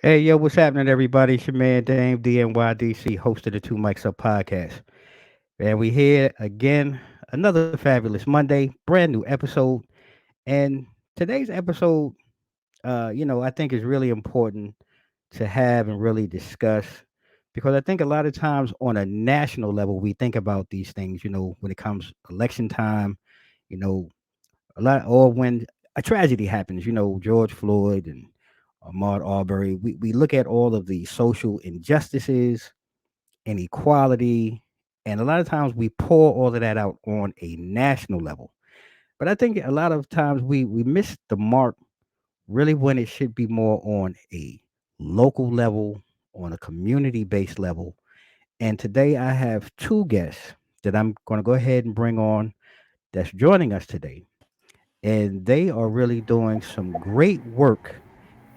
Hey, yo, what's happening, everybody? It's your man, damednydc, host of the Two Mics Up podcast. And we here again, another fabulous Monday, brand new episode. And today's episode, I think is really important to have and really discuss because I think a lot of times on a national level, we think about these things, when it comes election time, you know, or when a tragedy happens, George Floyd and Ahmaud Arbery. We look at all of the social injustices, inequality, and a lot of times we pour all of that out on a national level. But I think a lot of times we miss the mark really when it should be more on a local level, on a community based level. And today I have two guests that I'm going to go ahead and bring on that's joining us today. And they are really doing some great work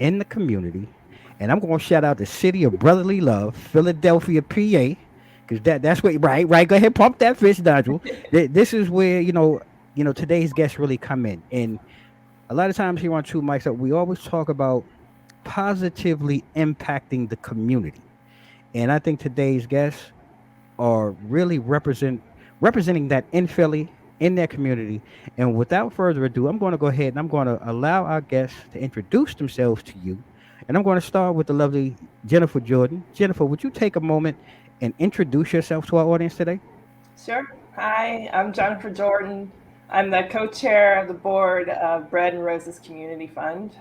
in the community. And I'm going to shout out the city of brotherly love, Philadelphia, PA, because that's what right. Go ahead, pump that fish, Nigel. This is where today's guests really come in. And a lot of times here on Two Mics Up, we always talk about positively impacting the community. And I think today's guests are really representing that in Philly, in their community. And without further ado, I'm going to go ahead and I'm going to allow our guests to introduce themselves to you. And I'm going to start with the lovely Jennifer Jordan. Jennifer, would you take a moment and introduce yourself to our audience today? Sure. Hi, I'm Jennifer Jordan. I'm the co-chair of the board of Bread and Roses Community Fund.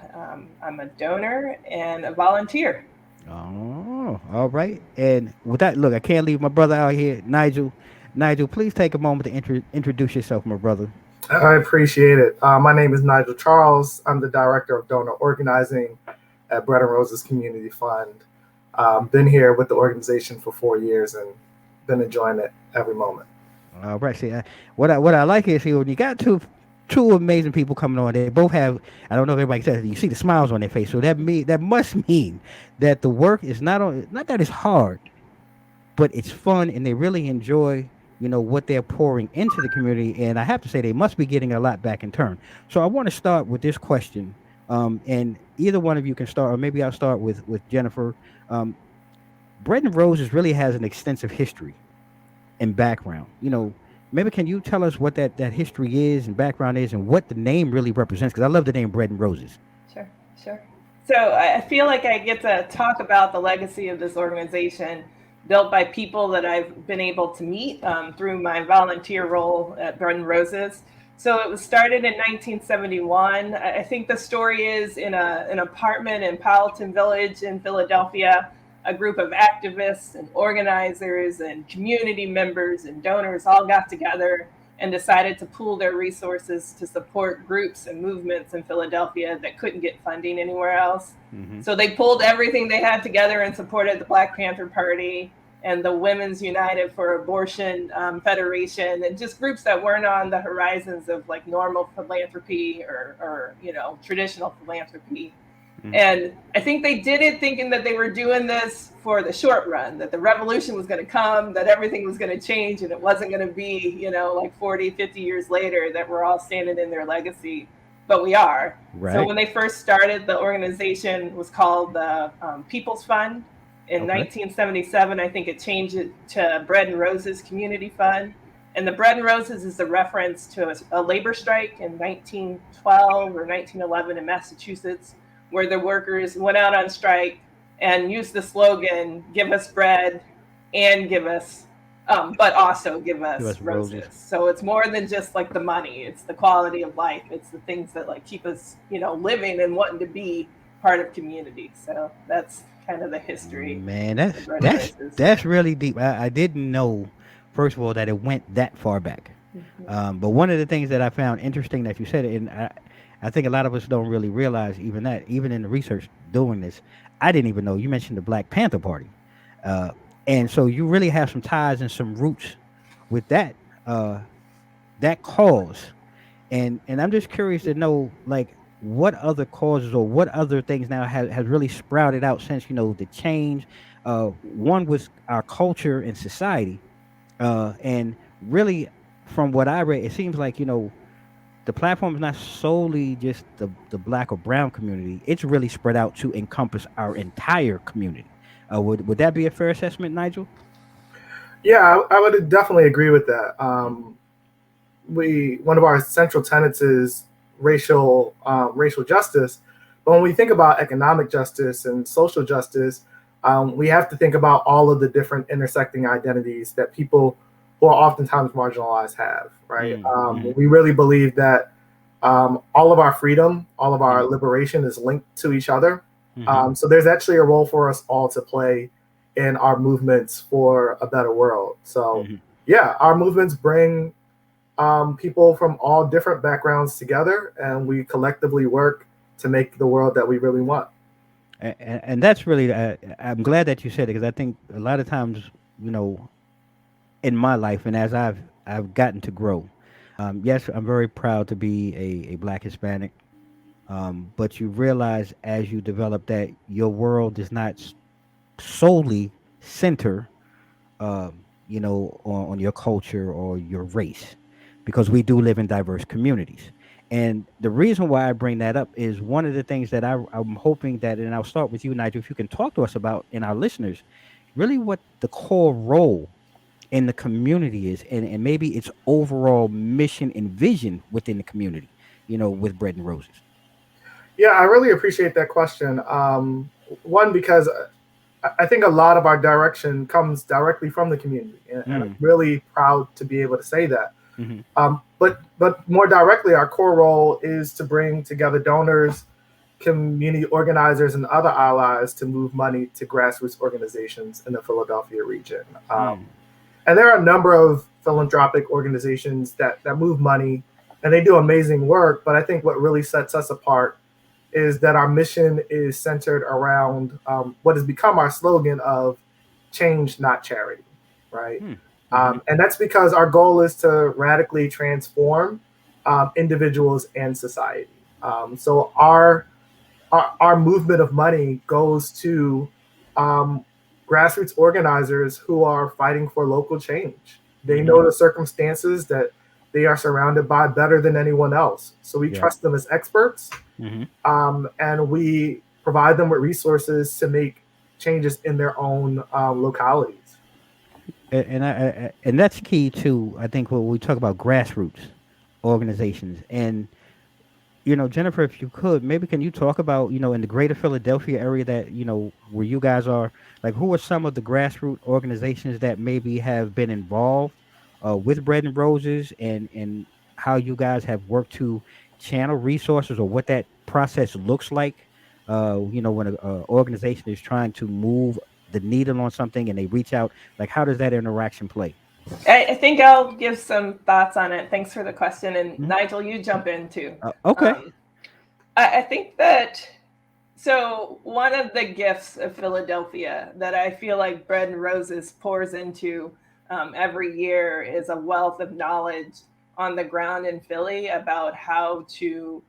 I'm a donor and a volunteer. Oh, all right. And with that, look, I can't leave my brother out here, Nigel. Nigel, please take a moment to introduce yourself, my brother. I appreciate it. My name is Nigel Charles. I'm the director of donor organizing at Bread and Roses Community Fund. Been here with the organization for 4 years and been enjoying it every moment. All right. See, what I like is, see, when you got two amazing people coming on, they both have. I don't know if everybody says it, you see the smiles on their face, so that must mean that the work is not that it's hard, but it's fun and they really enjoy what they're pouring into the community. And I have to say they must be getting a lot back in turn. So I want to start with this question, and either one of you can start, or maybe I'll start with Jennifer. Um, Bread and Roses really has an extensive history and background. Maybe can you tell us what that history is and background is, and what the name really represents? Because I love the name Bread and Roses. Sure, sure. So I feel like I get to talk about the legacy of this organization built by people that I've been able to meet through my volunteer role at Bread and Roses. So it was started in 1971. I think the story is in an apartment in Powelton Village in Philadelphia. A group of activists and organizers and community members and donors all got together and decided to pool their resources to support groups and movements in Philadelphia that couldn't get funding anywhere else. Hmm. So they pulled everything they had together and supported the Black Panther Party and the Women's United for Abortion Federation, and just groups that weren't on the horizons of like normal philanthropy or traditional philanthropy. And I think they did it thinking that they were doing this for the short run, that the revolution was going to come, that everything was going to change, and it wasn't going to be, like 40, 50 years later that we're all standing in their legacy. But we are. So Right. when they first started, the organization was called the People's Fund. In Okay. 1977, I think it changed it to Bread and Roses Community Fund. And the Bread and Roses is a reference to a labor strike in 1912 or 1911 in Massachusetts, where the workers went out on strike and used the slogan, give us bread and give us, but also give Give us us roses. roses. So it's more than just like the money, it's the quality of life, it's the things that like keep us, living and wanting to be part of community. So that's kind of the history Man, of that's Bread and that's Roses. that's really deep. I didn't know, first of all, that it went that far back. Mhm. But one of the things that I found interesting that you said, and I think a lot of us don't really realize even that, even in the research doing this, I didn't even know. You mentioned the Black Panther Party, uh, and so you really have some ties and some roots with uh, that cause. And I'm just curious to know, like, what other causes or what other things now has really sprouted out since the change. One was our culture and society, and really, from what I read, it seems like the platform is not solely just the black or brown community. It's really spread out to encompass our entire community. Would that be a fair assessment, Nigel? Yeah, I would definitely agree with that. We one of our central tenets is racial justice, but when we think about economic justice and social justice, we have to think about all of the different intersecting identities that people who are oftentimes marginalized have. Right? Mm-hmm. We really believe that all of our freedom, all of our Mm-hmm. liberation is linked to each other. Mm-hmm. So there's actually a role for us all to play in our movements for a better world. So Mm-hmm. yeah, our movements bring people from all different backgrounds together, and we collectively work to make the world that we really want. And that's really, I'm glad that you said it because I think a lot of times, you know, in my life and as I've gotten to grow, yes, I'm very proud to be a black Hispanic. But you realize as you develop that your world does not solely center, on your culture or your race, because we do live in diverse communities. And the reason why I bring that up is one of the things that I'm hoping that, and I'll start with you, Nigel, if you can talk to us about and our listeners, really what the core role in the community is, and maybe its overall mission and vision within the community, with Bread and Roses. Yeah, I really appreciate that question. One, because I think a lot of our direction comes directly from the community, and I'm Mm, really proud to be able to say that. mm-hmm, But more directly, our core role is to bring together donors, community organizers, and other allies to move money to grassroots organizations in the Philadelphia region. mm, And there are a number of philanthropic organizations that move money, and they do amazing work. But I think what really sets us apart is that our mission is centered around what has become our slogan of change, not charity, right? mm, mm-hmm, And that's because our goal is to radically transform individuals and society. So our movement of money goes to um, grassroots organizers who are fighting for local change. They mm-hmm, know the circumstances that they are surrounded by better than anyone else. So we yeah, trust them as experts, mm-hmm. and we provide them with resources to make changes in their own localities. And that's key too. I think when we talk about grassroots organizations, and Jennifer, if you could, maybe can you talk about, in the greater Philadelphia area that, where you guys are, like who are some of the grassroots organizations that maybe have been involved with Bread and Roses, and how you guys have worked to channel resources, or what that process looks like, when a organization is trying to move the needle on something and they reach out, like how does that interaction play? I think I'll give some thoughts on it. Thanks for the question. And Mhm. Nigel, you jump in too. Okay. Um, I think that, so one of the gifts of Philadelphia that I feel like Bread and Roses pours into every year is a wealth of knowledge on the ground in Philly about how to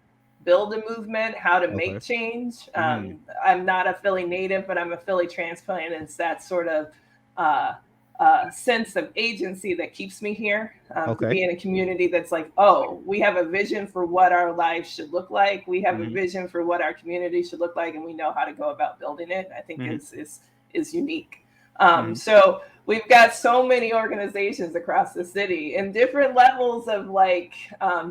build a movement, how to Okay. make change. Mm, I'm not a Philly native, but I'm a Philly transplant. And it's that sort of uh, sense of agency that keeps me here, to okay. be in a community that's like, oh, we have a vision for what our lives should look like. We have a Mm-hmm. vision for what our community should look like, and we know how to go about building it. I think Mm-hmm. is unique. Mm-hmm. So we've got so many organizations across the city in different levels of like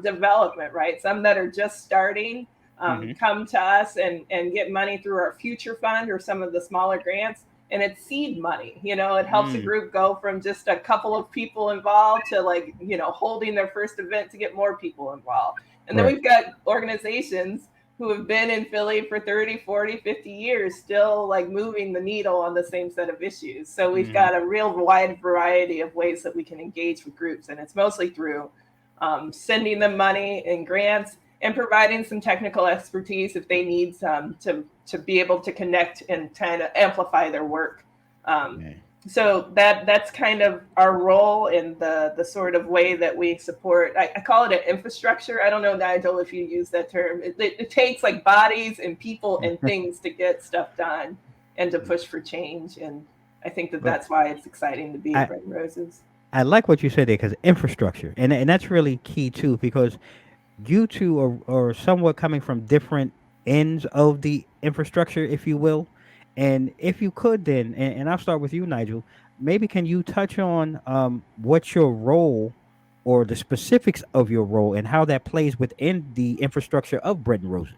development, right? Some that are just starting. Mm-hmm. Come to us and get money through our future fund or some of the smaller grants, and it's seed money. It helps a Mm, group go from just a couple of people involved to like, holding their first event to get more people involved. And then right. we've got organizations who have been in Philly for 30, 40, 50 years, still like moving the needle on the same set of issues. So we've Mm-hmm. got a real wide variety of ways that we can engage with groups. And it's mostly through sending them money and grants and providing some technical expertise if they need some to be able to connect and kind of amplify their work. Um, Yeah. so that's kind of our role in the sort of way that we support. I call it an infrastructure. I don't know, Nigel, if you use that term. It takes like bodies and people and things to get stuff done and to push for change. And I think that But that's why it's exciting to be at I Bread and Roses. I like what you said there, because infrastructure, and that's really key too, because you two are somewhat coming from different ends of the infrastructure, if you will. And if you could, then, and I'll start with you, Nigel. Maybe can you touch on what your role or the specifics of your role and how that plays within the infrastructure of Bread and Roses?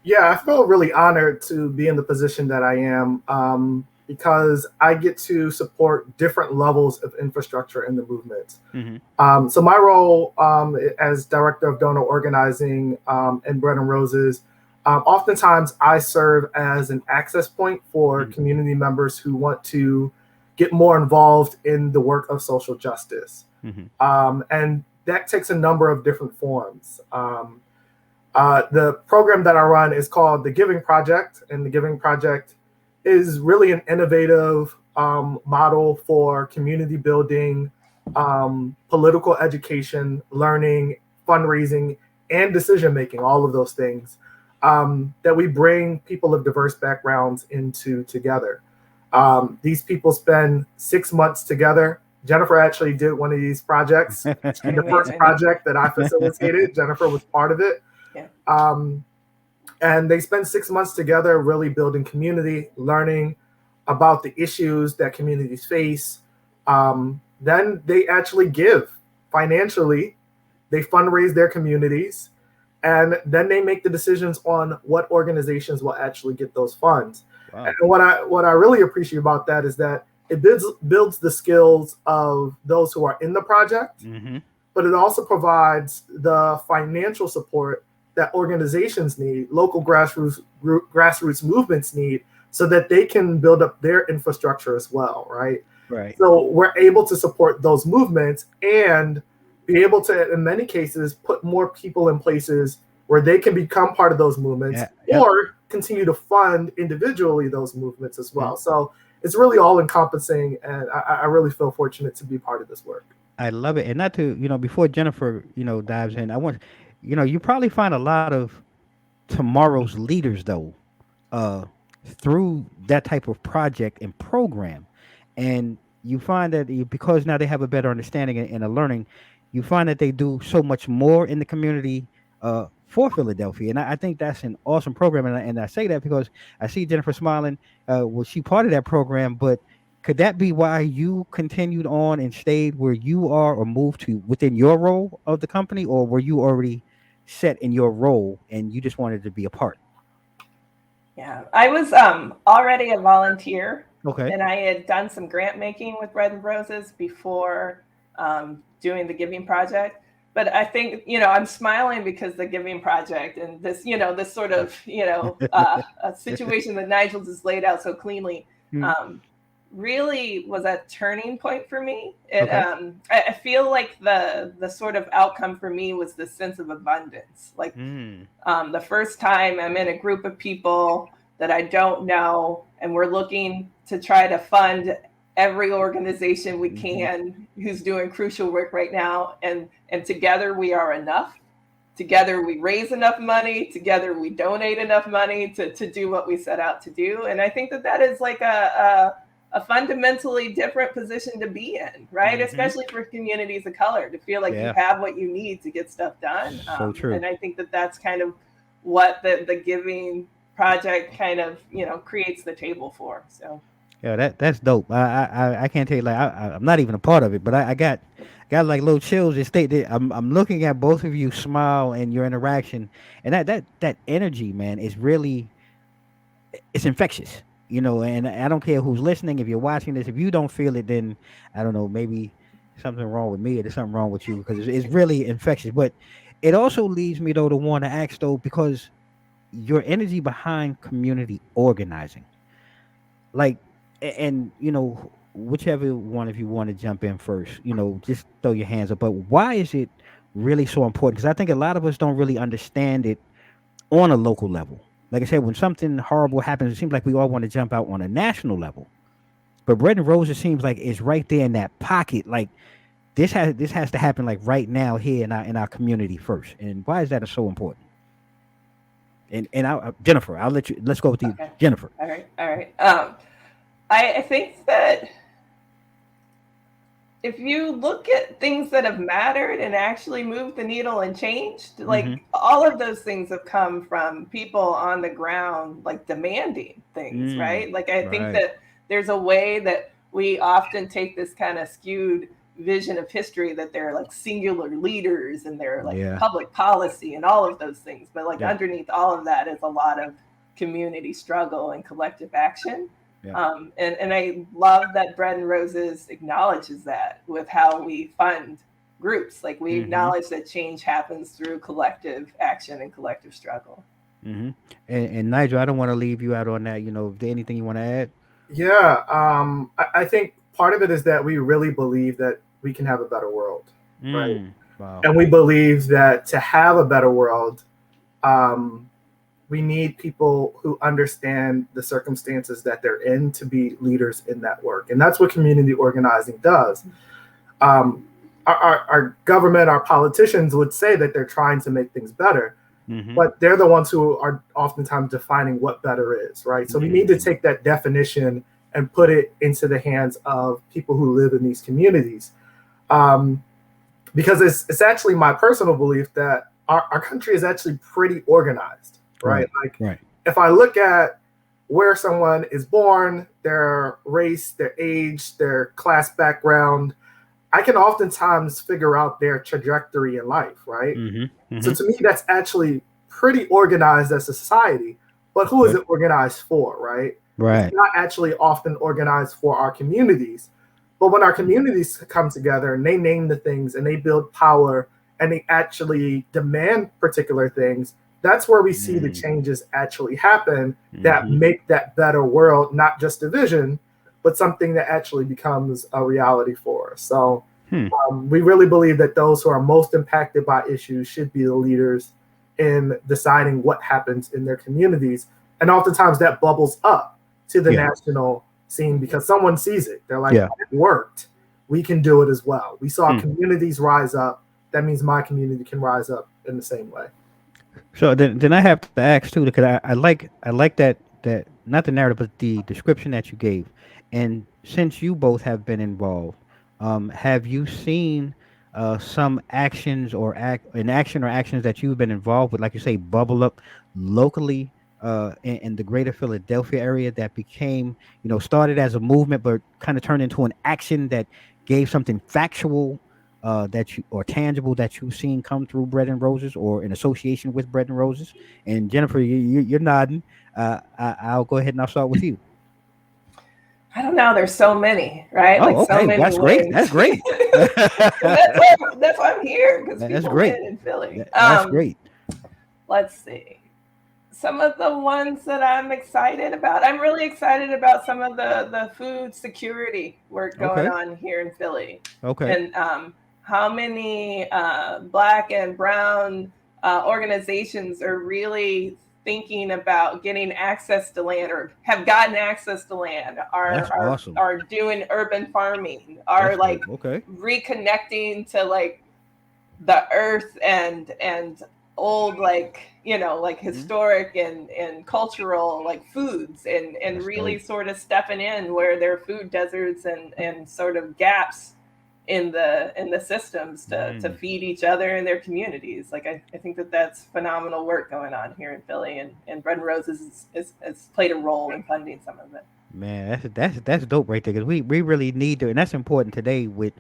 Yeah, I feel really honored to be in the position that I am, because I get to support different levels of infrastructure in the movement. Mm-hmm. So my role, as director of donor organizing in Bread and Roses, oftentimes I serve as an access point for Mm-hmm. community members who want to get more involved in the work of social justice. Mm-hmm. And that takes a number of different forms. The program that I run is called the Giving Project, and the Giving Project is really an innovative model for community building, political education, learning, fundraising, and decision making, all of those things that we bring people of diverse backgrounds into together. These people spend 6 months together. Jennifer actually did one of these projects. It's pretty The first amazing. project that I facilitated, Jennifer was part of it. Yeah. And they spend 6 months together really building community, learning about the issues that communities face. Then they actually give financially, they fundraise their communities, and then they make the decisions on what organizations will actually get those funds. Wow. And what I really appreciate about that is that it builds the skills of those who are in the project, Mm-hmm. but it also provides the financial support that organizations need, local grassroots movements need, so that they can build up their infrastructure as well, right? Right. So we're able to support those movements and be able to, in many cases, put more people in places where they can become part of those movements, Yeah. Yep. or continue to fund individually those movements as well. Mhm. So it's really all encompassing, and I really feel fortunate to be part of this work. I love it. And not to, before Jennifer, dives in, I want, you probably find a lot of tomorrow's leaders though, uh, through that type of project and program. And you find that because now they have a better understanding and a learning, you find that they do so much more in the community for Philadelphia. And I think that's an awesome program. And I say that because I see Jennifer smiling. Was she part of that program? But could that be why you continued on and stayed where you are or moved to within your role of the company? Or were you already set in your role and you just wanted to be a part? Yeah, I was already a volunteer, Okay. and I had done some grant making with Bread and Roses before doing the Giving Project. But I think I'm smiling because the Giving Project and this sort of a situation that Nigel just laid out so cleanly Mm, um, really was a turning point for me. It okay. I feel like the sort of outcome for me was the sense of abundance, like Mm, the first time I'm in a group of people that I don't know, and we're looking to try to fund every organization we mhm. can who's doing crucial work right now, and together we are enough. Together we raise enough money. Together we donate enough money to do what we set out to do. And I think that is like a fundamentally different position to be in, right? Mhm. Especially for communities of color, to feel like you Yeah. have what you need to get stuff done. So true. And I think that's kind of what the Giving Project kind of creates the table for. So Yeah, that's dope. I can't tell you like I'm not even a part of it, but I got like little chills. Just stay there. I'm looking at both of you smile and your interaction, and that energy, man, is really it's infectious. And I don't care who's listening. If you're watching this, if you don't feel it, then I don't know. Maybe something wrong with me, or there's something wrong with you because it's really infectious. But it also leads me though to want to ask though because your energy behind community organizing like and whichever one of you want to jump in first, just throw your hands up. But why is it really so important? Because I think a lot of us don't really understand it on a local level. Like I said, when something horrible happens, it seems like we all want to jump out on a national level. But Bread and Roses seems like it's right there in that pocket. Like this has to happen like right now here in our community first. And why is that so important? And Jennifer, I'll let you. Let's go with you, okay, Jennifer. all right. I think that if you look at things that have mattered and actually moved the needle and changed, like all of those things have come from people on the ground, like demanding things, right? Like I think that there's a way that we often take this kind of skewed vision of history that they're like singular leaders and they're like public policy and all of those things. But like underneath all of that is a lot of community struggle and collective action. And I love that Bread and Roses acknowledges that with how we fund groups. Like we acknowledge that change happens through collective action and collective struggle. And Nigel, I don't want to leave you out on that. You know, is there anything you want to add? Yeah, I think part of it is that we really believe that we can have a better world, right? Wow. And we believe that to have a better world, we need people who understand the circumstances that they're in to be leaders in that work. And that's what community organizing does. Our government, our politicians would say that they're trying to make things better, but they're the ones who are oftentimes defining what better is, right? So we need to take that definition and put it into the hands of people who live in these communities. Because it's actually my personal belief that our country is actually pretty organized, right? If I look at where someone is born, their race, their age, their class background, I can oftentimes figure out their trajectory in life, right? So to me, that's actually pretty organized as a society. But who is it organized for, right? It's not actually often organized for our communities. But when our communities come together and they name the things and they build power and they actually demand particular things, that's where we see the changes actually happen that make that better world, not just a vision, but something that actually becomes a reality for us. So we really believe that those who are most impacted by issues should be the leaders in deciding what happens in their communities. And oftentimes that bubbles up to the national scene because someone sees it. They're like, it worked. We can do it as well. We saw communities rise up. That means my community can rise up in the same way. So then I have to ask too, because I like that not the narrative but the description that you gave. And since you both have been involved, have you seen some actions or actions that you've been involved with, like you say, bubble up locally in the greater Philadelphia area that became, started as a movement but kind of turned into an action that gave something factual that you or tangible that you've seen come through Bread and Roses or in association with Bread and Roses? And Jennifer, you're nodding. I'll go ahead and I'll start with you. I don't know. There's so many, right? Oh, okay. So many That's ways. great. That's great. that's why I'm here, because people win in Philly. That's great. Let's see. Some of the ones that I'm excited about. I'm really excited about some of the food security work going on here in Philly. Okay. And how many Black and Brown organizations are really thinking about getting access to land or have gotten access to land, are doing urban farming, are reconnecting to like the earth and old historic and cultural foods and really sort of stepping in where there are food deserts and sort of gaps in the systems to feed each other and their communities. I think that's phenomenal work going on here in Philly, and Bread and Roses has played a role in funding some of it. Man, that's dope right there, because we really need to, and that's important today with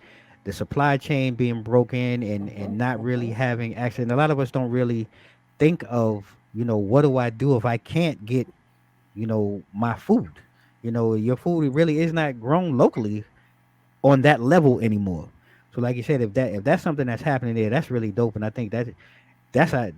the supply chain being broken and not really having access. And a lot of us don't really think of, what do I do if I can't get, my food? Your food really is not grown locally on that level anymore. So like you said, if that's something that's happening there, that's really dope. And I think that's how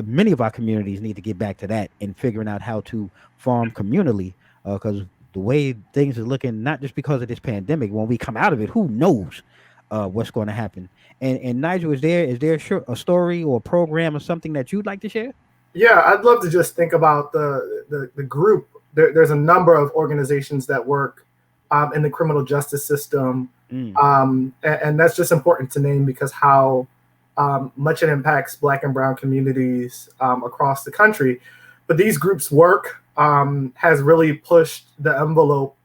many of our communities need to get back to that and figuring out how to farm communally, because the way things are looking, not just because of this pandemic, when we come out of it, who knows what's going to happen. And Nigel, is there a story or a program or something that you'd like to share? Yeah, I'd love to just think about the group. There's a number of organizations that work in the criminal justice system. And that's just important to name because how much it impacts Black and Brown communities across the country. But these groups' work has really pushed the envelope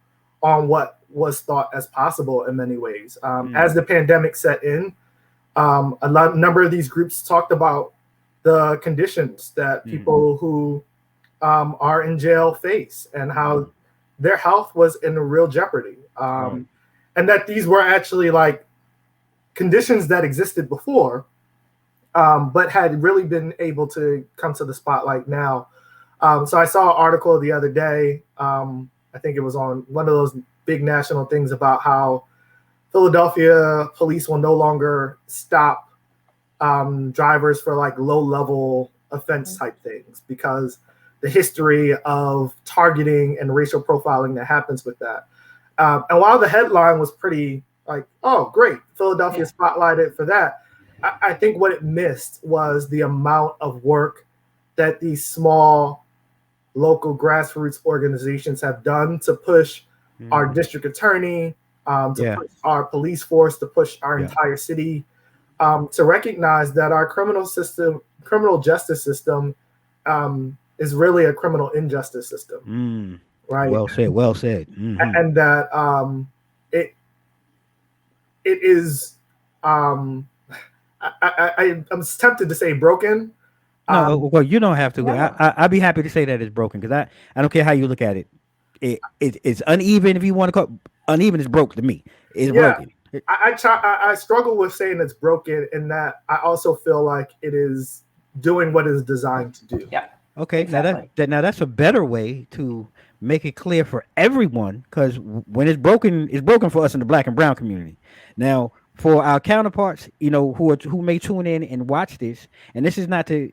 on what was thought as possible in many ways. As the pandemic set in, number of these groups talked about the conditions that people who are in jail face and how their health was in real jeopardy. And that these were actually like conditions that existed before, but had really been able to come to the spotlight now. So I saw an article the other day. I think it was on one of those big national things about how Philadelphia police will no longer stop drivers for like low-level offense type things because the history of targeting and racial profiling that happens with that. And while the headline was pretty like, oh, great, Philadelphia spotlighted for that, I think what it missed was the amount of work that these small local grassroots organizations have done to push our district attorney, to push our police force, to push our entire city, to recognize that our criminal justice system is really a criminal injustice system. Right. Well said. Well said. And that it is I'm tempted to say broken. No, well, you don't have to. I'd be happy to say that it's broken because I don't care how you look at it. It's uneven if you want to call it. Uneven is broke to me. It's broken. I struggle with saying it's broken in that I also feel like it is doing what it's designed to do. Yeah. Okay, exactly. Now that's a better way to make it clear for everyone because when it's broken for us in the Black and brown community. Now, for our counterparts, who may tune in and watch this, and this is not to,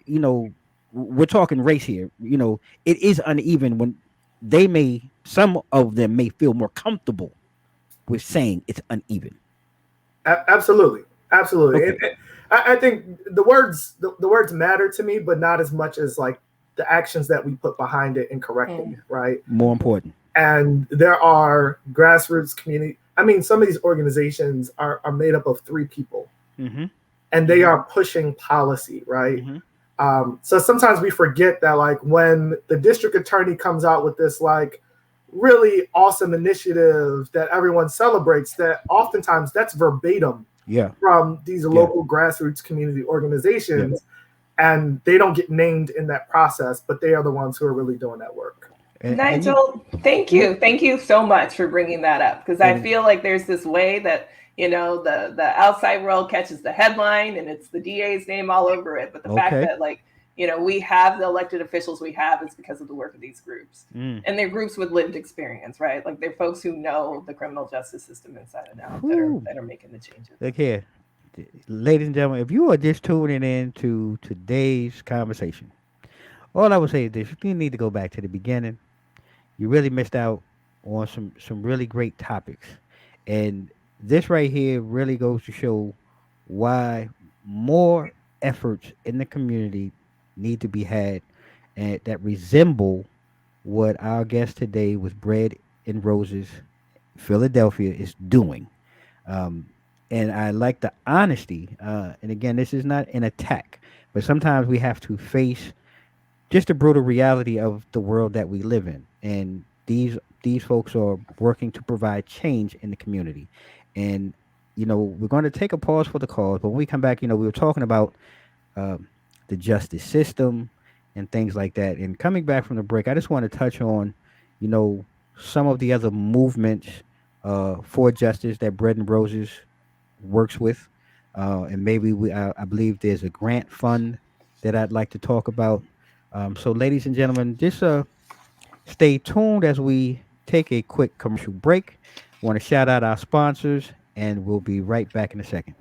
we're talking race here. It is uneven when some of them may feel more comfortable with saying it's uneven. Absolutely. Okay. I think the words matter to me, but not as much as like the actions that we put behind it and correcting it, right? More important. And there are grassroots community. I mean, some of these organizations are made up of 3 people, and they are pushing policy, right? So sometimes we forget that, like, when the district attorney comes out with this, like, really awesome initiative that everyone celebrates, that oftentimes that's verbatim from these local grassroots community organizations. And they don't get named in that process, but they are the ones who are really doing that work. Nigel, thank you. Thank you so much for bringing that up, because I feel like there's this way that, the outside world catches the headline and it's the DA's name all over it. But the fact that, like, we have the elected officials we have is because of the work of these groups. And they're groups with lived experience, right? Like, they're folks who know the criminal justice system inside and out that are making the changes. Look here. Ladies and gentlemen, if you are just tuning in to today's conversation, all I would say is this: you need to go back to the beginning. You really missed out on some really great topics, and this right here really goes to show why more efforts in the community need to be had, and that resemble what our guest today with Bread and Roses, Philadelphia, is doing. And I like the honesty. And again, this is not an attack, but sometimes we have to face just the brutal reality of the world that we live in. And these folks are working to provide change in the community. And we're going to take a pause for the cause, but when we come back, we were talking about the justice system and things like that. And coming back from the break, I just want to touch on, some of the other movements for justice that Bread and Roses works with, and maybe I believe there's a grant fund that I'd like to talk about. So ladies and gentlemen, just stay tuned as we take a quick commercial break. Want to shout out our sponsors, and we'll be right back in a second.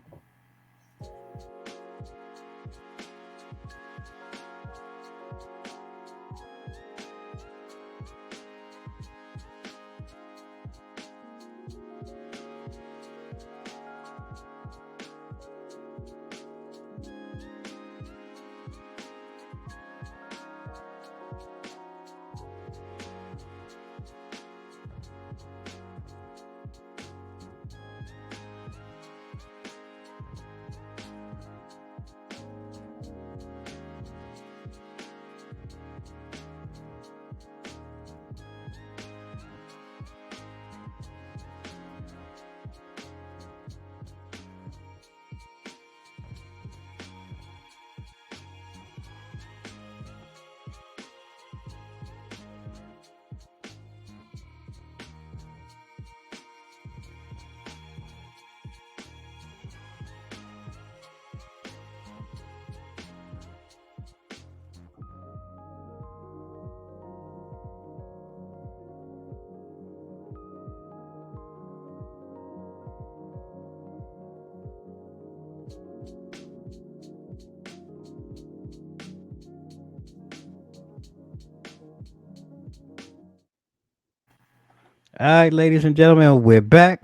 All right, ladies and gentlemen, we're back.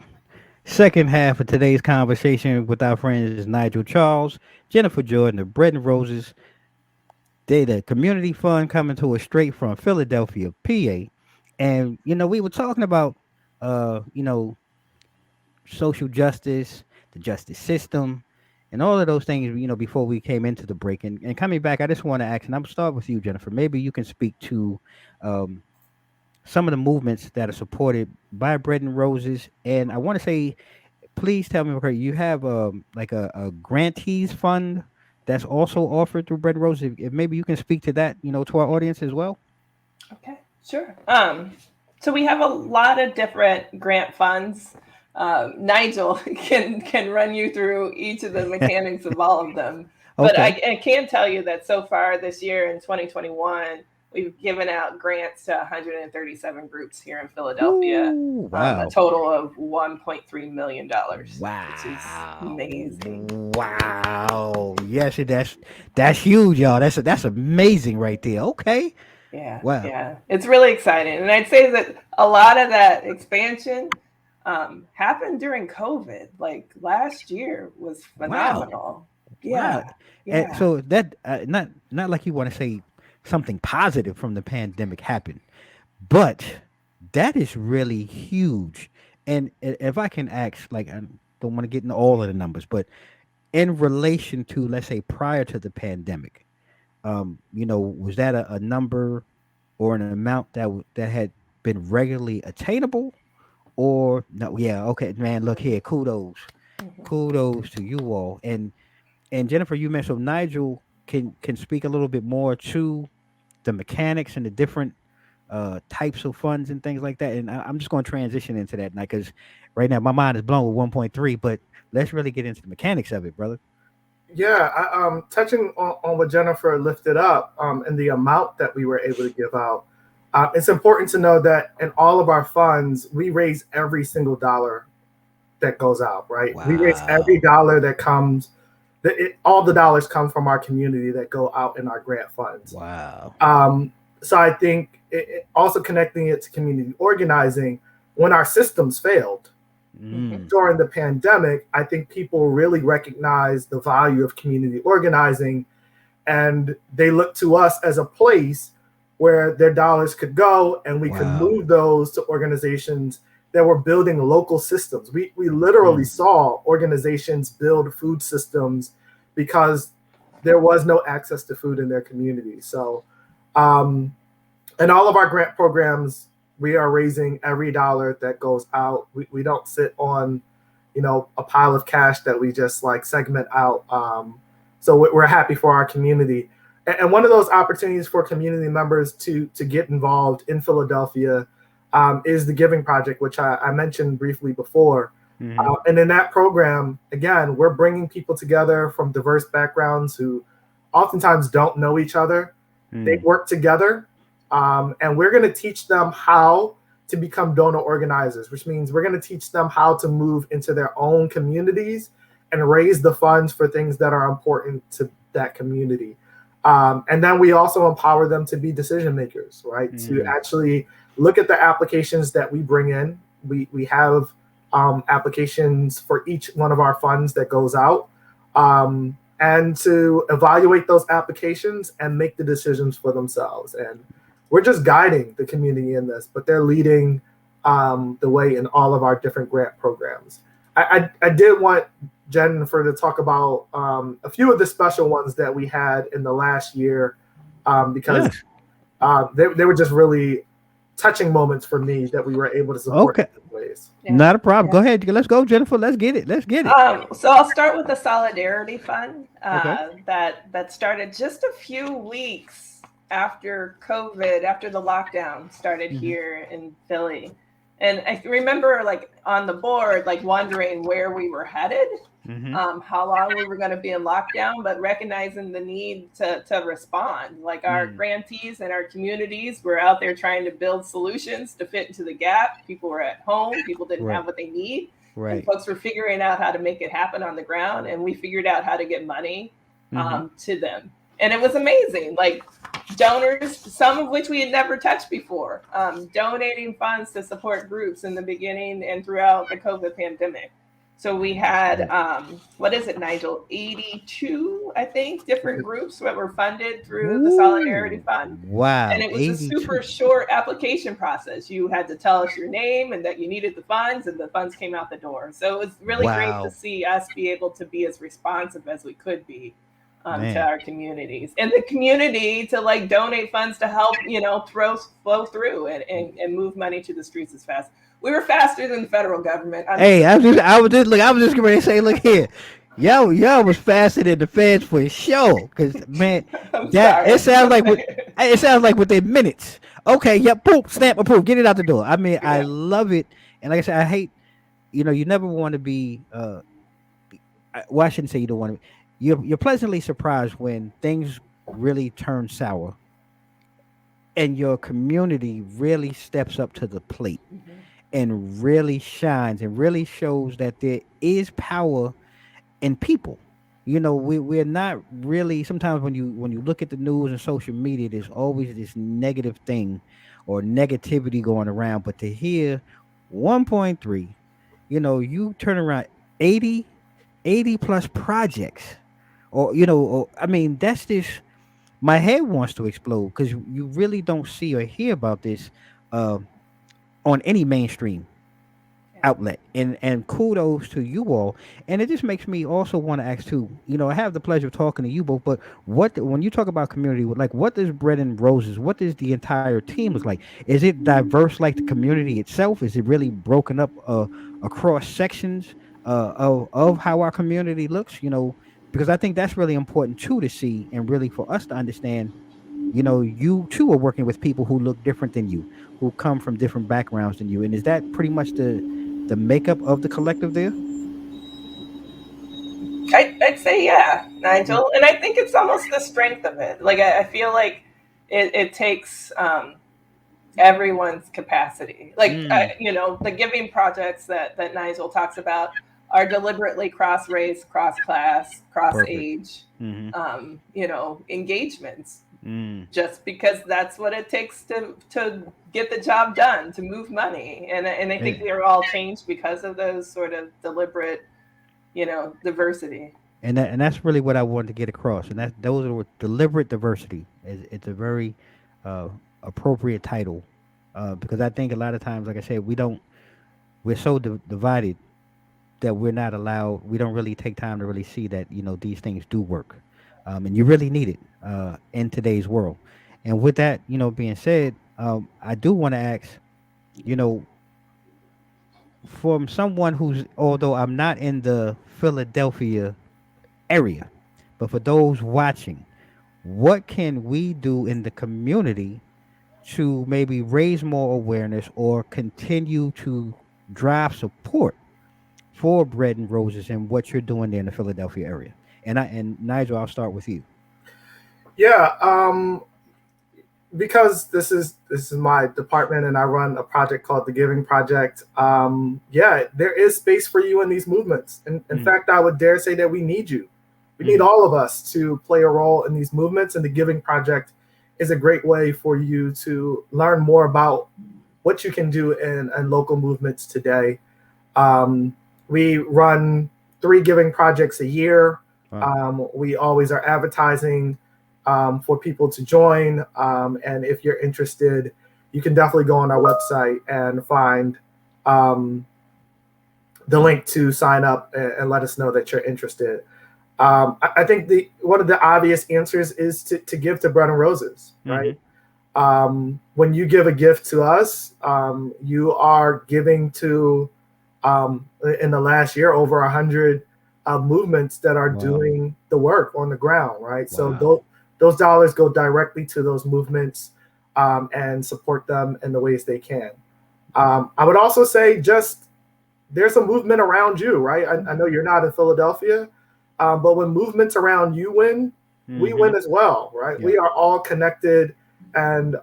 Second half of today's conversation with our friends Nigel Charles, Jennifer Jordan of Bread and Roses. They the community fund coming to us straight from Philadelphia, PA. And we were talking about uh, you know, social justice, the justice system, and all of those things, before we came into the break. And coming back, I just want to ask, and I'm start with you, Jennifer. Maybe you can speak to um some of the movements that are supported by Bread and Roses. And I want to say, please tell me, okay, you have like a grantees fund that's also offered through Bread and Roses. If maybe you can speak to that, to our audience as well. Okay, sure. So we have a lot of different grant funds. Nigel can run you through each of the mechanics of all of them. But Okay. I can tell you that so far this year in 2021, we've given out grants to 137 groups here in Philadelphia, Ooh, a wow. total of $1.3 million, which is Wow. amazing. Wow. Yes, that's huge, y'all. That's amazing right there. Okay. Yeah, Wow. yeah, it's really exciting, and I'd say that a lot of that expansion happened during COVID. Like last year was Wow. phenomenal. Wow. Yeah, And yeah, so that not like you want to say something positive from the pandemic happened, but that is really huge. And if I can ask, like, I don't want to get into all of the numbers, but in relation to, let's say, prior to the pandemic, was that a number or an amount that had been regularly attainable, or no? Yeah, okay, man. Look here, mhm. kudos to you all. And Jennifer, you mentioned, so Nigel can speak a little bit more to the mechanics and the different types of funds and things like that. And I'm just going to transition into that now because right now my mind is blown with 1.3. But let's really get into the mechanics of it, brother. Yeah, touching on what Jennifer lifted up and the amount that we were able to give out, it's important to know that in all of our funds, we raise every single dollar that goes out, right? We raise every Wow. dollar that comes, all the dollars come from our community that go out in our grant funds. Wow. Um, so I think also connecting it to community organizing, when our systems failed, Mhm. Mm. during the pandemic, I think people really recognized the value of community organizing, and they looked to us as a place where their dollars could go, and we could Wow. move those to organizations that were building local systems. We literally Mm. saw organizations build food systems because there was no access to food in their community. So, um, in all of our grant programs, we are raising every dollar that goes out. We don't sit on, a pile of cash that we just like segment out. So we're happy for our community. And one of those opportunities for community members to get involved in Philadelphia is the Giving Project, which I mentioned briefly before. Hmm. And in that program, again, we're bringing people together from diverse backgrounds who oftentimes don't know each other. They Mm. work together, and we're going to teach them how to become donor organizers, which means we're going to teach them how to move into their own communities and raise the funds for things that are important to that community. And then we also empower them to be decision makers, right? To Mm. actually look at the applications that we bring in. We have applications for each one of our funds that goes out, and to evaluate those applications and make the decisions for themselves. And we're just guiding the community in this, but they're leading the way in all of our different grant programs. I did want Jennifer to talk about a few of the special ones that we had in the last year, because Yes. they were just really touching moments for me that we were able to support Okay. in different ways. Yeah, Not a problem. yeah. Go ahead. Let's go, Jennifer. Let's get it. Let's get it. So I'll start with the Solidarity Fund Okay. that started just a few weeks after COVID, after the lockdown started Hmm. here in Philly. And I remember, like, on the board, like, wondering where we were headed, Hmm. how long we were going to be in lockdown, but recognizing the need to respond. Like, our Mm. grantees and our communities were out there trying to build solutions to fit into the gap. People were at home, people didn't Right. have what they need, and Right. folks were figuring out how to make it happen on the ground. And we figured out how to get money Hmm. to them. And it was amazing. Like, donors, some of which we had never touched before, donating funds to support groups in the beginning and throughout the COVID pandemic. So we had, what is it, Nigel? 82, I think, different groups that were funded through the Solidarity Ooh, Fund. And wow, it was a 82. super short application process. You had to tell us your name and that you needed the funds, and the funds came out the door. So it was really great to Wow, see us be able to be as responsive as we could be, to man. our communities, and the community to like donate funds to help, flow through and move money to the streets as fast. We were faster than the federal government. I'm just Hey, I was just going to say, look here, yo was faster than the feds for sure. Cause man, I'm that sorry. it sounds like within minutes. Okay, yep, poop, snap, approved, get it out the door. I mean, I Yeah. love it, and like I said, I hate. You never want to be. Well, I shouldn't say you don't want to. You're pleasantly surprised when things really turn sour, and your community really steps up to the plate Mhm. and really shines and really shows that there is power in people. We're not really, sometimes when you look at the news and social media, there's always this negative thing or negativity going around. But to hear 1.3, you turn around 80, 80 plus projects, or I mean, that's just, my head wants to explode because you really don't see or hear about this uh, on any mainstream Yeah. outlet. And kudos to you all. And it just makes me also want to ask too, I have the pleasure of talking to you both, but when you talk about community, like, what does Bread and Roses, what does the entire team look like? Is it diverse like the community itself? Is it really broken up across sections of how our community looks? Because I think that's really important too to see, and really for us to understand. You too are working with people who look different than you, who come from different backgrounds than you. And is that pretty much the makeup of the collective there? I'd say, yeah, Mm, Nigel, and I think it's almost the strength of it. Like I feel like it takes, everyone's capacity. Like, mm, the giving projects that Nigel talks about are deliberately cross race, cross class, cross perfect. age, Mm-hmm. engagements, Mm. just because that's what it takes to get the job done, to move money. And I think And, they're all changed because of those sort of deliberate, diversity. and that's really what I wanted to get across. And those are deliberate diversity. It's a very uh, appropriate title, because I think a lot of times, like I said, we're so divided that we don't really take time to really see that these things do work, and you really need it in today's world. And with that being said, I do want to ask, you know from someone who's, although I'm not in the Philadelphia area, but for those watching, what can we do in the community to maybe raise more awareness or continue to drive support for Bread and Roses and what you're doing there in the Philadelphia area? And Nigel, I'll start with you. Yeah, because this is my department and I run a project called the Giving Project. Yeah, there is space for you in these movements. In Mm, fact, I would dare say that we need you. We need mm, all of us to play a role in these movements, and the Giving Project is a great way for you to learn more about what you can do in local movements today. We run 3 giving projects a year. wow. We always are advertising for people to join. And if you're interested, you can definitely go on our website and find um, the link to sign up and let us know that you're interested. I think one of the obvious answers is to give to Bread and Roses, Mm-hmm. right? When you give a gift to us, you are giving to, in the last year, over 100 movements that are Wow. doing the work on the ground, right? So Wow. those dollars go directly to those movements, and support them in the ways they can. I would also say, just there's a movement around you, right? I know you're not in Philadelphia, but when movements around you win, we Mm-hmm. win as well, right? Yep. We are all connected, and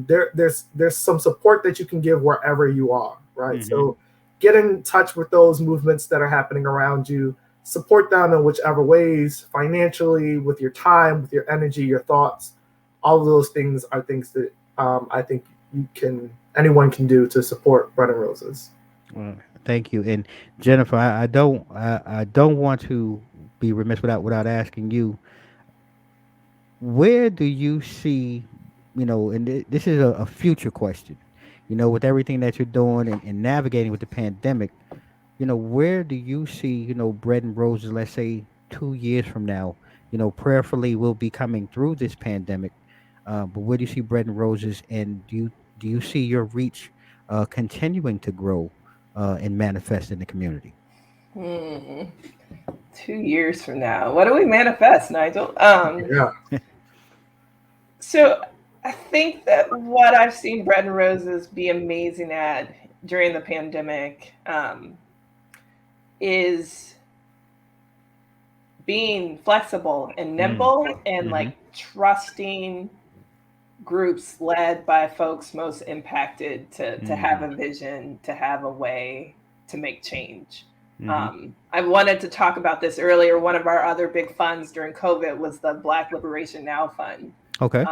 there's some support that you can give wherever you are, right? Mm-hmm. So get in touch with those movements that are happening around you, support them in whichever ways, financially, with your time, with your energy, your thoughts, all of those things are things that I think anyone can do to support Bread and Roses. Well, thank you. And Jennifer, I don't want to be remiss without asking you, where do you see, and this is a future question, with everything that you're doing and navigating with the pandemic, where do you see, Bread and Roses, let's say 2 years from now, prayerfully we'll be coming through this pandemic, but where do you see Bread and Roses, and do you see your reach continuing to grow and manifest in the community? Hmm. 2 years from now, what do we manifest, Nigel? Yeah. So I think that what I've seen Bread and Roses be amazing at during the pandemic is being flexible and Mm, nimble and mm-hmm, like trusting groups led by folks most impacted to have mm-hmm, a vision, to have a way to make change. mm-hmm. I wanted to talk about this earlier. One of our other big funds during COVID was the Black Liberation Now Fund, Okay.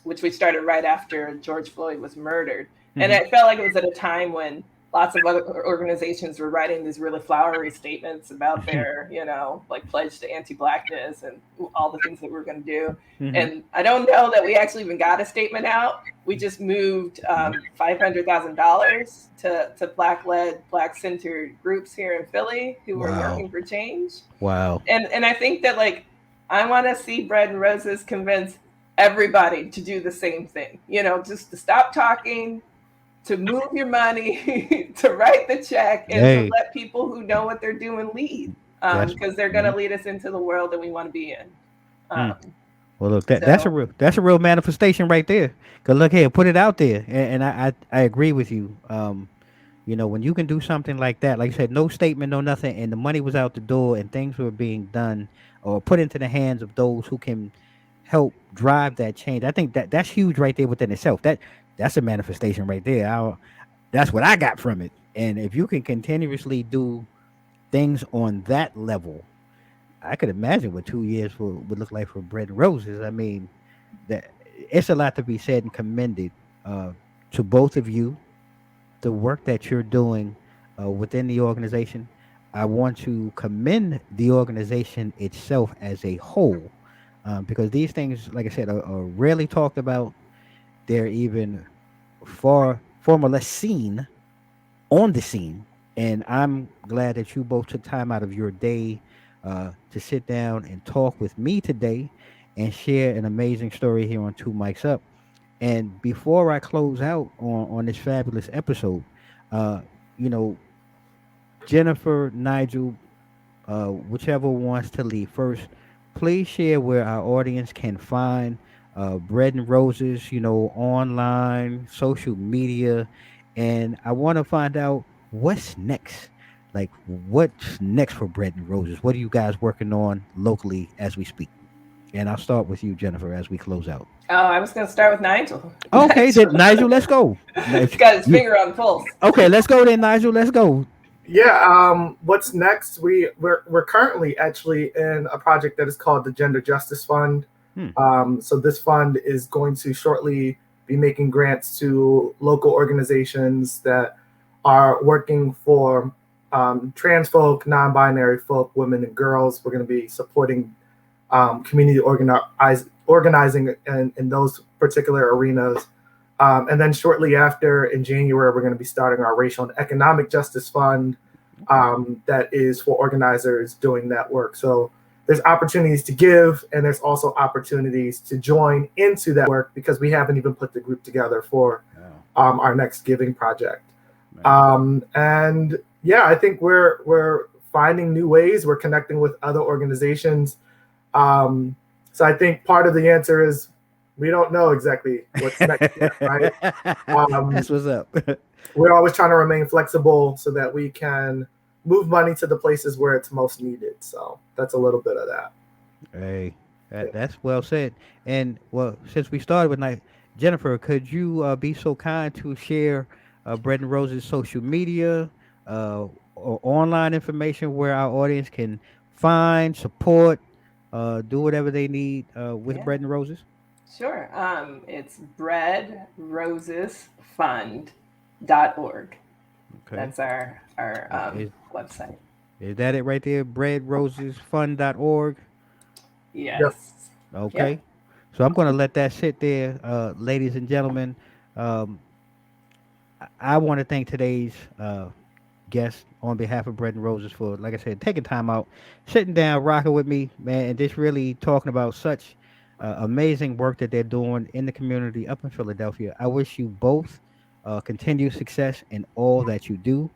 which we started right after George Floyd was murdered. And Mm-hmm. I felt like it was at a time when lots of other organizations were writing these really flowery statements about their, like pledge to anti-blackness and all the things that we're going to do. Mm-hmm. And I don't know that we actually even got a statement out. We just moved $500,000 to Black-led, Black-centered groups here in Philly who were Wow. working for change. Wow. And I think that like I want to see Bread and Roses convince everybody to do the same thing. Just to stop talking, to move your money, to write the check, and to Hey, let people who know what they're doing lead, that's because they're going to mhm. lead us into the world that we want to be in. Mm. Um, Well, look, that's a so real manifestation right there. Cause look here, put it out there, and I agree with you. When you can do something like that, like you said, no statement, no nothing, and the money was out the door, and things were being done or put into the hands of those who can help drive that change. I think that's huge right there within itself. That's a manifestation right there. That's what I got from it. And if you can continuously do things on that level, I could imagine what 2 years would look like for Bread and Roses. I mean, that it's a lot to be said and commended uh, to both of you, the work that you're doing within the organization. I want to commend the organization itself as a whole, because these things, like I said, are rarely talked about. They're even far more less seen on the scene. And I'm glad that you both took time out of your day to sit down and talk with me today and share an amazing story here on Two Mics Up. And before I close out on this fabulous episode, uh, you know, Jennifer, Nigel, whichever wants to lead first, please share where our audience can find Bread and Roses, online, social media. And I want to find out what's next. Like, what's next for Bread and Roses? What are you guys working on locally as we speak? And I'll start with you, Jennifer, as we close out. I was going to start with Nigel. Okay, then Nigel. Nigel, let's go. He's got his You finger on the pulse. okay? Let's go then, Nigel. Let's go. Yeah. What's next? We're currently actually in a project that is called the Gender Justice Fund. Hmm. So this fund is going to shortly be making grants to local organizations that are working for trans folk, non-binary folk, women, and girls. We're going to be supporting community organizing in those particular arenas. And then shortly after, in January, we're going to be starting our Racial and Economic Justice Fund that is for organizers doing that work. So there's opportunities to give, and there's also opportunities to join into that work because we haven't even put the group together for our next giving project. And yeah, I think we're finding new ways. We're connecting with other organizations. So I think part of the answer is we don't know exactly what's next yet, right? That's what's up. We're always trying to remain flexible so that we can move money to the places where it's most needed. So that's a little bit of that. Hey, that's well said. And well, since we started with night, Jennifer, could you be so kind to share Bread and Roses social media or online information where our audience can find, support, do whatever they need with Yeah. Bread and Roses? Sure. It's breadrosesfund.org. Okay. That's our Is website. is that it right there? Breadrosesfund.org. Yep. Yes. Yep. Okay. So I'm gonna let that sit there, ladies and gentlemen. Um, I want to thank today's guest on behalf of Bread and Roses for, like I said, taking time out, sitting down, rocking with me, man, and just really talking about such amazing work that they're doing in the community up in Philadelphia. I wish you both continued success in all that you do.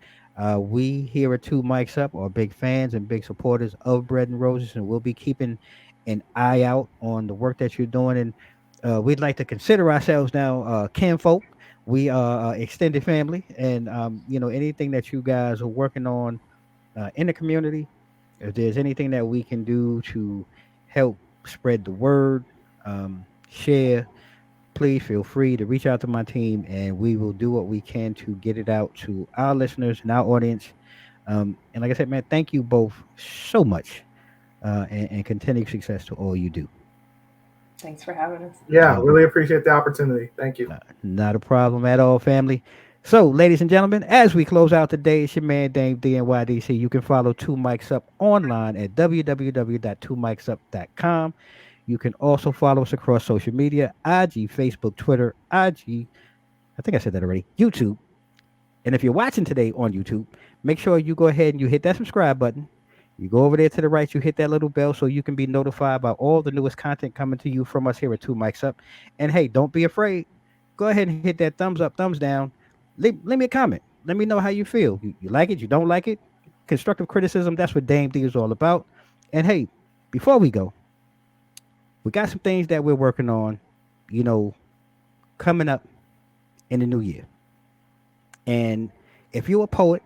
We here at Two Mics Up are big fans and big supporters of Bread and Roses, and we'll be keeping an eye out on the work that you're doing. And we'd like to consider ourselves now kinfolk. We are extended family, and anything that you guys are working on in the community, if there's anything that we can do to help spread the word, share, please feel free to reach out to my team, and we will do what we can to get it out to our listeners and our audience. And like I said, man, thank you both so much, and continued success to all you do. Thanks for having us. Yeah, Uh, really appreciate the opportunity. Thank you. Not a problem at all, family. So, ladies and gentlemen, as we close out today, it's your man Dame DNYDC. You can follow Two Mics Up online at www.twomicsup.com. You can also follow us across social media: IG, Facebook, Twitter, IG. I think I said that already. YouTube. And if you're watching today on YouTube, make sure you go ahead and you hit that subscribe button. You go over there to the right, you hit that little bell so you can be notified about all the newest content coming to you from us here at Two Mics Up. And hey, don't be afraid. Go ahead and hit that thumbs up, thumbs down. Leave me a comment. Let me know how you feel. You like it, you don't like it. Constructive criticism, that's what Dame D is all about. And hey, before we go, we got some things that we're working on, you know, coming up in the new year. And if you're a poet,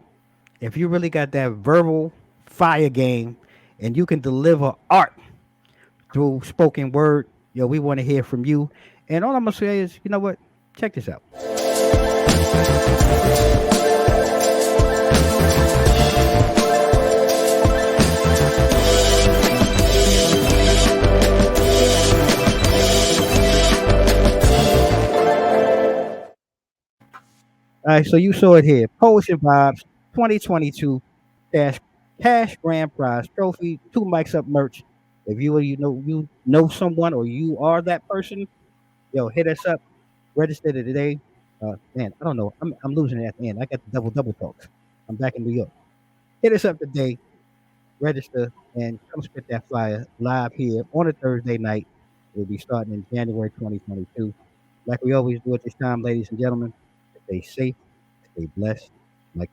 if you really got that verbal fire game and you can deliver art through spoken word, we want to hear from you. And all I'm gonna say is, you know what? Check this out. All right, so you saw it here. Poets and Vibes 2022 cash cash grand prize trophy, Two Mics Up merch. If you know someone or you are that person, hit us up. Register it today. Man, I don't know. I'm losing it at the end. I got the double talks. I'm back in New York. Hit us up today. Register and come spit that flyer live here on a Thursday night. We'll be starting in January 2022. Like we always do at this time, ladies and gentlemen. Stay safe, stay blessed. Like